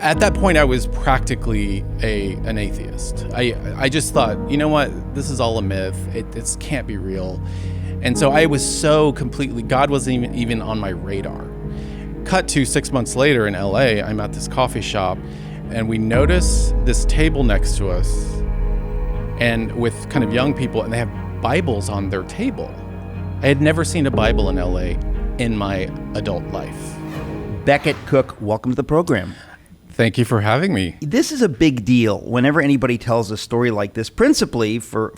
At that point, I was practically an atheist. I just thought, you know what, this is all a myth. It can't be real. And so I was so completely, God wasn't even on my radar. Cut to 6 months later in LA, I'm at this coffee shop and we notice this table next to us and with kind of young people, and they have Bibles on their table. I had never seen a Bible in LA in my adult life. Becket Cook, welcome to the program. Thank you for having me. This is a big deal whenever anybody tells a story like this, principally for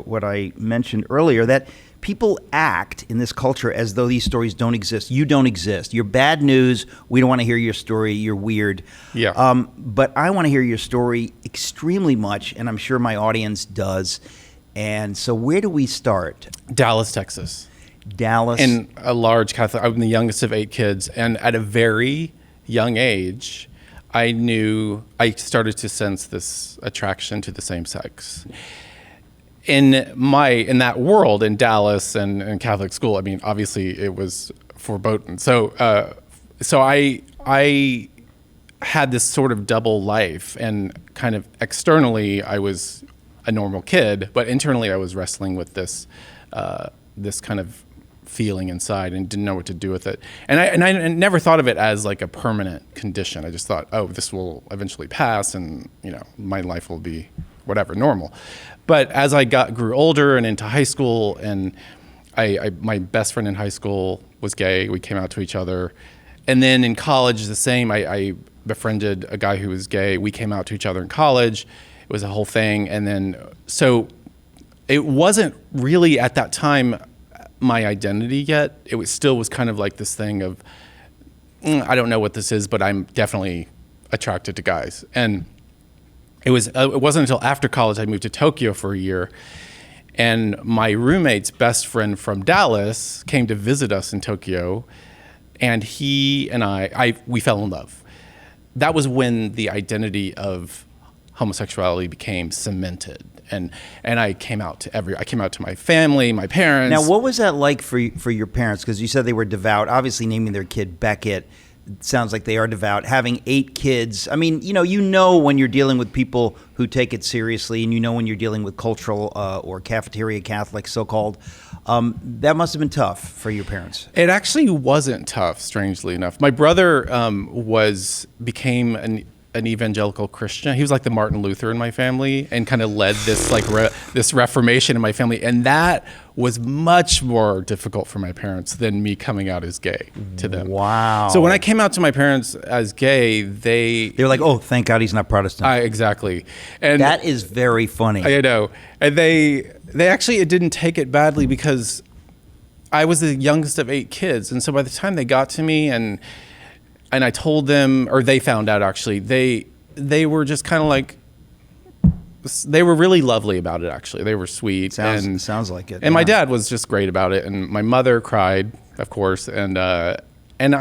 what I mentioned earlier, that people act in this culture as though these stories don't exist. You don't exist. You're bad news. We don't want to hear your story. You're weird. Yeah. But I want to hear your story extremely much, and I'm sure my audience does. And so where do we start? Dallas, Texas. Dallas. In a large Catholic, I'm the youngest of 8 kids, and at a very young age, I started to sense this attraction to the same sex. In that world, in Dallas and Catholic school, I mean, obviously it was forbidden. So I had this sort of double life, and kind of externally I was a normal kid, but internally I was wrestling with this kind of feeling inside and didn't know what to do with it. And I never thought of it as like a permanent condition. I just thought, oh, this will eventually pass and, you know, my life will be whatever, normal. But as I grew older and into high school, and my best friend in high school was gay. We came out to each other. And then in college, the same. I befriended a guy who was gay. We came out to each other in college. It was a whole thing. And then, so it wasn't really at that time my identity yet. It was kind of like this thing of, I don't know what this is, but I'm definitely attracted to guys. And it wasn't until after college I moved to Tokyo for a year, and my roommate's best friend from Dallas came to visit us in Tokyo, and he and we fell in love. That was when the identity of homosexuality became cemented. And I came out to my family, my parents. Now, what was that like for your parents? Because you said they were devout. Obviously, naming their kid Becket sounds like they are devout. Having 8 kids, I mean, you know when you're dealing with people who take it seriously, and you know when you're dealing with cultural or cafeteria Catholics, so-called. That must have been tough for your parents. It actually wasn't tough, strangely enough. My brother became an evangelical Christian. He was like the Martin Luther in my family, and kind of led this this Reformation in my family. And that was much more difficult for my parents than me coming out as gay to them. Wow. So when I came out to my parents as gay, they were like, "Oh, thank God he's not Protestant." Exactly. And that is very funny. I know. And they actually didn't take it badly, because I was the youngest of 8 kids. And so by the time they got to me and I told them, or they found out actually, they were just kind of like, they were really lovely about it actually. They were sweet. Sounds like it. And my dad was just great about it. And my mother cried, of course. And I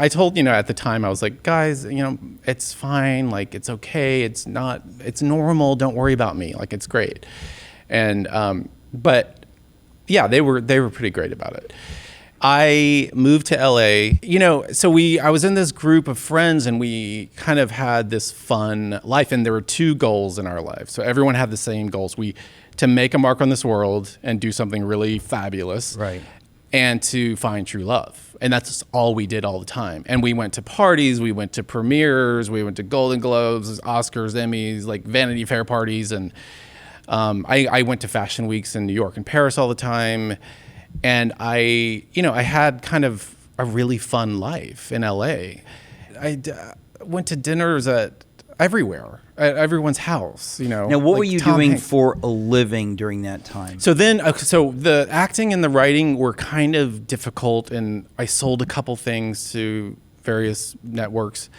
told, at the time I was like, guys, it's fine. Like, it's okay. It's normal. Don't worry about me. Like, it's great. And, but yeah, they were pretty great about it. I moved to LA, so I was in this group of friends, and we kind of had this fun life, and there were 2 goals in our life. So everyone had the same goals. To make a mark on this world and do something really fabulous. Right. And to find true love. And that's all we did all the time. And we went to parties, we went to premieres, we went to Golden Globes, Oscars, Emmys, like Vanity Fair parties. And I went to fashion weeks in New York and Paris all the time. And I had kind of a really fun life in LA. I went to dinners everywhere, at everyone's house, Now, what were you doing for a living during that time? So then, so the acting and the writing were kind of difficult, and I sold a couple things to various networks.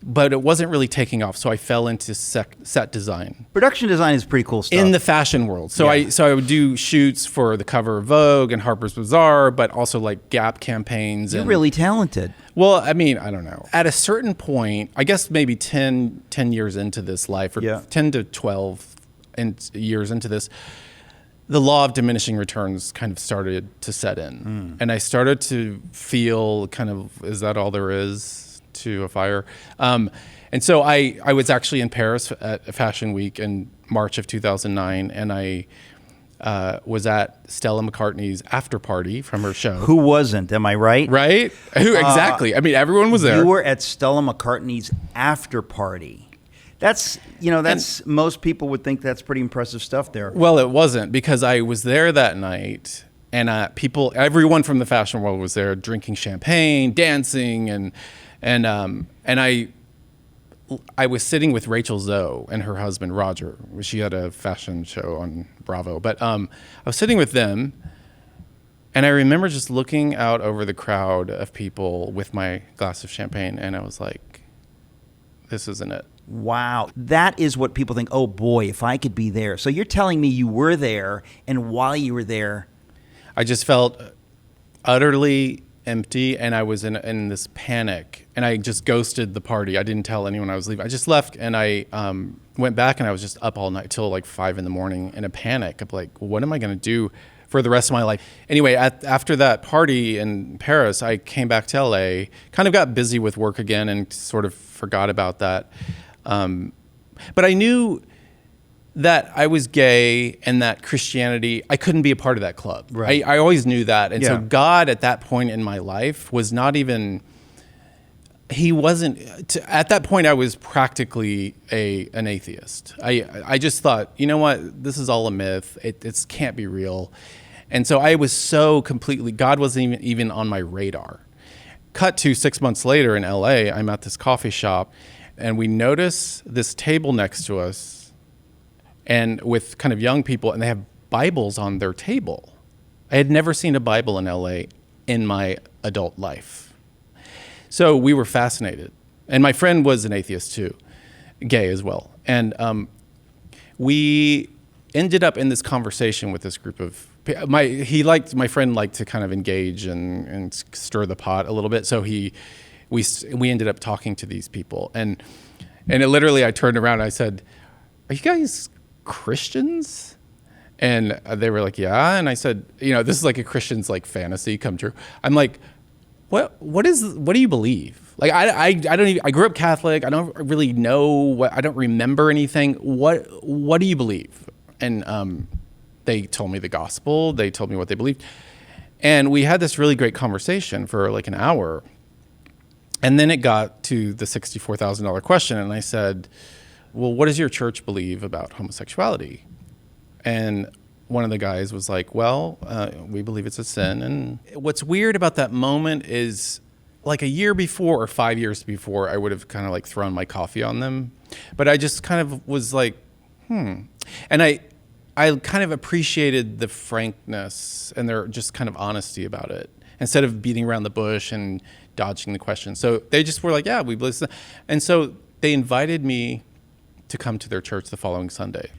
But it wasn't really taking off, so I fell into set design. Production design is pretty cool stuff. In the fashion world. So I would do shoots for the cover of Vogue and Harper's Bazaar, but also like Gap campaigns. You're really talented. Well, I mean, I don't know. At a certain point, I guess maybe 10 years into this life, or 10 to 12 years into this, the law of diminishing returns kind of started to set in. And I started to feel kind of, is that all there is to a fire. And so I was actually in Paris at Fashion Week in March of 2009, and I was at Stella McCartney's after party from her show. Who wasn't? Am I right? Right? Who exactly? I mean, everyone was there. You were at Stella McCartney's after party. That's most people would think that's pretty impressive stuff there. Well, it wasn't, because I was there that night, and everyone from the fashion world was there, drinking champagne, dancing, and I was sitting with Rachel Zoe and her husband Roger. She had a fashion show on Bravo, but I was sitting with them, and I remember just looking out over the crowd of people with my glass of champagne, and I was like, "This isn't it." Wow. That is what people think, oh boy, if I could be there. So you're telling me you were there, and while you were there, I just felt utterly empty, and I was in this panic, and I just ghosted the party. I didn't tell anyone I was leaving. I just left, and I went back, and I was just up all night till like 5 a.m. in a panic of like, what am I going to do for the rest of my life? Anyway, after that party in Paris, I came back to LA, kind of got busy with work again, and sort of forgot about that. But I knew that I was gay, and that Christianity, I couldn't be a part of that club. Right. I always knew that. And Yeah. so God at that point in my life was not even, at that point I was practically an atheist. I just thought, you know what, this is all a myth. It can't be real. And so I was so completely, God wasn't even on my radar. Cut to 6 months later in LA, I'm at this coffee shop, and we notice this table next to us, and with kind of young people, and they have Bibles on their table. I had never seen a Bible in LA in my adult life. So we were fascinated. And my friend was an atheist too, gay as well. And we ended up in this conversation with this group of, my friend liked to kind of engage and stir the pot a little bit. So we ended up talking to these people, and I turned around and I said, "Are you guys Christians?" And they were like, "Yeah." And I said, "This is like a Christian's like fantasy come true." I'm like, what do you believe? Like, I don't even, I grew up Catholic. I don't really know I don't remember anything. What do you believe? And they told me the gospel. They told me what they believed. And we had this really great conversation for like an hour. And then it got to the $64,000 question. And I said, "Well, what does your church believe about homosexuality?" And one of the guys was like, "Well, we believe it's a sin." And what's weird about that moment is, like a year before or 5 years before, I would have kind of like thrown my coffee on them. But I just kind of was like, And I kind of appreciated the frankness and their just kind of honesty about it, instead of beating around the bush and dodging the question. So they just were like, "Yeah, we believe this." And so they invited me to come to their church the following Sunday.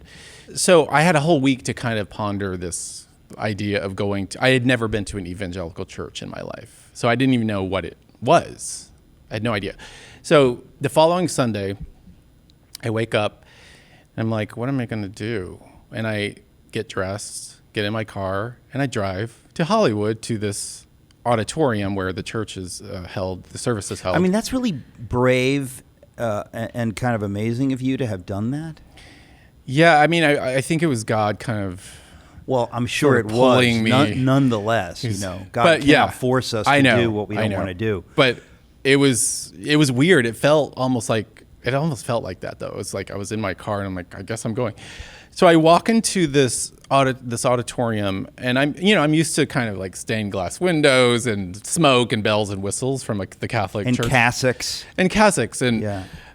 So I had a whole week to kind of ponder this idea of going to, I had never been to an evangelical church in my life. So I didn't even know what it was. I had no idea. So the following Sunday, I wake up and I'm like, what am I going to do? And I get dressed, get in my car, and I drive to Hollywood to this auditorium where the church is held, the service is held. I mean, that's really brave and kind of amazing of you to have done that. Yeah, I mean, I think it was God kind of. Well, I'm sure it was. Pulling me. Nonetheless, God cannot force us to do what we don't want to do. But it was weird. It felt almost like that though. It's like I was in my car and I'm like, I guess I'm going. So I walk into this auditorium, and I'm used to kind of like stained glass windows and smoke and bells and whistles from like the Catholic and church. cassocks.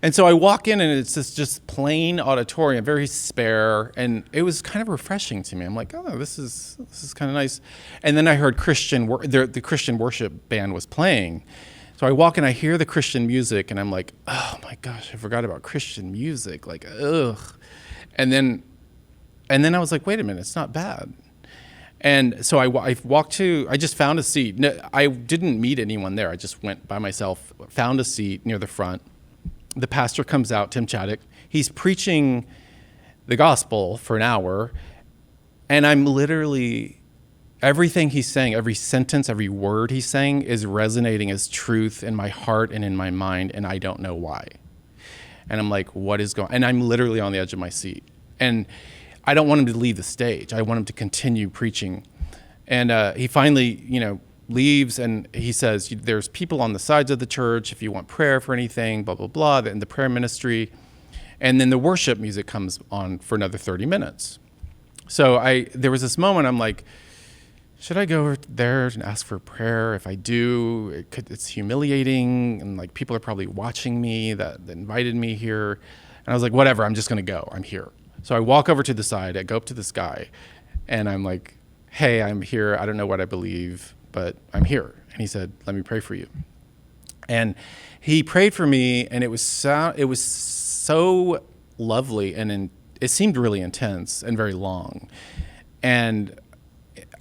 And so I walk in, and it's this just plain auditorium, very spare, and it was kind of refreshing to me. I'm like, oh, this is kind of nice. And then I heard the Christian worship band was playing. So I walk in, I hear the Christian music, and I'm like, oh my gosh, I forgot about Christian music. Like, ugh. And then I was like, wait a minute, it's not bad. And so I just found a seat. No, I didn't meet anyone there. I just went by myself, found a seat near the front. The pastor comes out, Tim Chaddick. He's preaching the gospel for an hour. And I'm literally everything he's saying, every sentence, every word he's saying is resonating as truth in my heart and in my mind, and I don't know why. And I'm like, what is going on? And I'm literally on the edge of my seat. And I don't want him to leave the stage. I want him to continue preaching. And he finally, leaves, and he says, there's people on the sides of the church if you want prayer for anything, blah, blah, blah, in the prayer ministry. And then the worship music comes on for another 30 minutes. So there was this moment, I'm like, should I go there and ask for prayer? If I do, it's humiliating, and like people are probably watching me that invited me here. And I was like, whatever, I'm just gonna go, I'm here. So I walk over to the side, I go up to this guy, and I'm like, hey, I'm here, I don't know what I believe, but I'm here. And he said, let me pray for you. And he prayed for me, and it was so lovely, and it seemed really intense and very long. And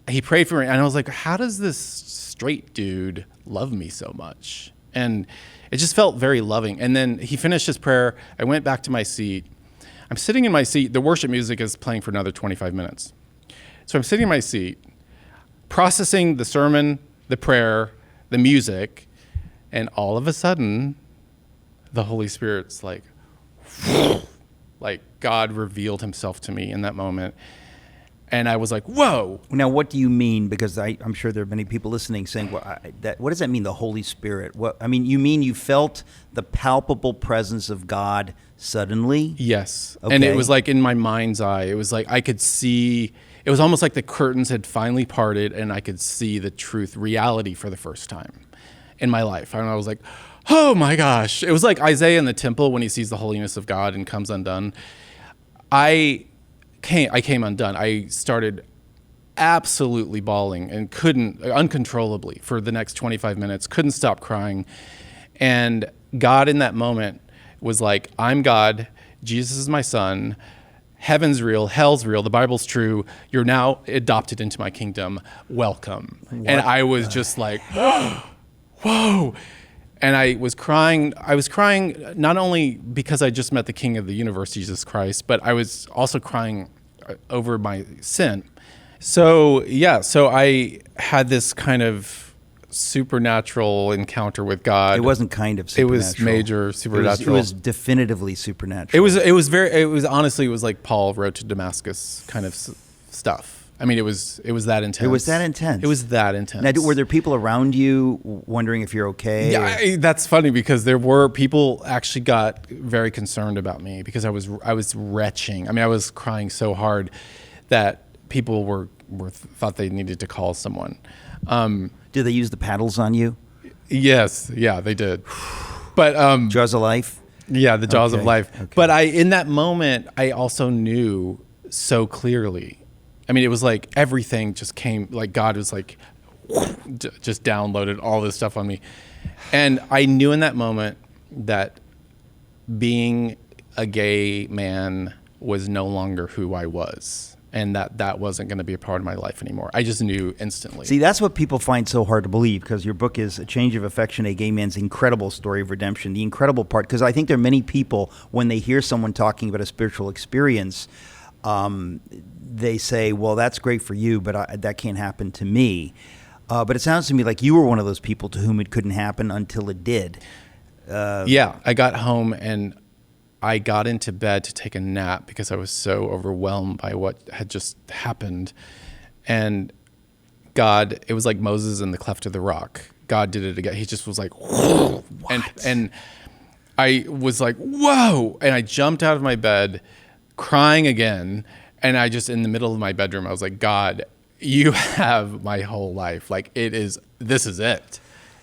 he prayed for me, and I was like, how does this straight dude love me so much? And it just felt very loving. And then he finished his prayer. I went back to my seat. I'm sitting in my seat. The worship music is playing for another 25 minutes. So I'm sitting in my seat, processing the sermon, the prayer, the music, and all of a sudden, the Holy Spirit's like God revealed himself to me in that moment. And I was like, whoa. Now, what do you mean? Because I'm sure there are many people listening saying, what does that mean, the Holy Spirit? You mean you felt the palpable presence of God suddenly? Yes. Okay. And it was like in my mind's eye. It was like I could see, it was almost like the curtains had finally parted, and I could see the truth, reality for the first time in my life. And I was like, oh my gosh. It was like Isaiah in the temple when he sees the holiness of God and comes undone. I came undone. I started absolutely bawling and couldn't, uncontrollably for the next 25 minutes, couldn't stop crying. And God in that moment was like, I'm God, Jesus is my son, heaven's real, hell's real, the Bible's true, you're now adopted into my kingdom, welcome. And I was just like, whoa. And I was crying not only because I just met the King of the universe, Jesus Christ, but I was also crying over my sin. So I had this kind of supernatural encounter with God. It wasn't kind of supernatural. It was major supernatural. It was definitively supernatural. It was like Paul wrote to Damascus kind of stuff. I mean, it was that intense. It was that intense. It was that intense. Now, were there people around you wondering if you're okay? Yeah, that's funny because there were people actually got very concerned about me because I was retching. I mean, I was crying so hard that people thought they needed to call someone. Did they use the paddles on you? Yes, yeah, they did. But Jaws of life? Yeah, the jaws of life. Okay. But in that moment, I also knew so clearly. I mean, it was like everything just came, like God was like, just downloaded all this stuff on me. And I knew in that moment that being a gay man was no longer who I was. And that wasn't going to be a part of my life anymore. I just knew instantly. See, that's what people find so hard to believe, because your book is A Change of Affection, a Gay Man's Incredible Story of Redemption. The incredible part, because I think there are many people, when they hear someone talking about a spiritual experience, they say, well, that's great for you, but that can't happen to me. But it sounds to me like you were one of those people to whom it couldn't happen until it did. Yeah, I got home and I got into bed to take a nap because I was so overwhelmed by what had just happened. And God, it was like Moses in the cleft of the rock. God did it again. He just was like, whoa. And I was like, whoa. And I jumped out of my bed crying again. And I just, in the middle of my bedroom, I was like, God, you have my whole life. Like, this is it.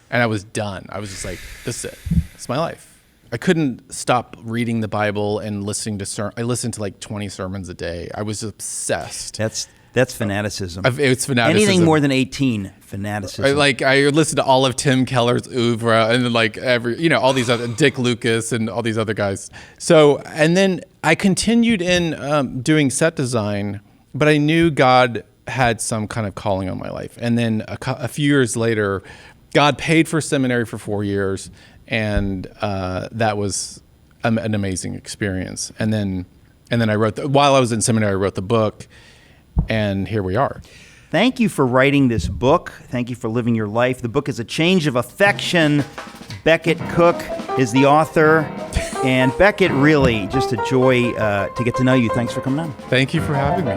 And I was done. I was just like, this is it. It's my life. I couldn't stop reading the Bible and listening to I listened to like 20 sermons a day. I was obsessed. That's fanaticism. It's fanaticism. Anything more than 18, fanaticism. I listened to all of Tim Keller's oeuvre, and then like all these other Dick Lucas and all these other guys. So, and then I continued in doing set design, but I knew God had some kind of calling on my life. And then a few years later, God paid for seminary for 4 years. And that was an amazing experience. And then I wrote while I was in seminary, I wrote the book, and here we are. Thank you for writing this book. Thank you for living your life. The book is A Change of Affection. Becket Cook is the author. And Becket, really, just a joy to get to know you. Thanks for coming on. Thank you for having me.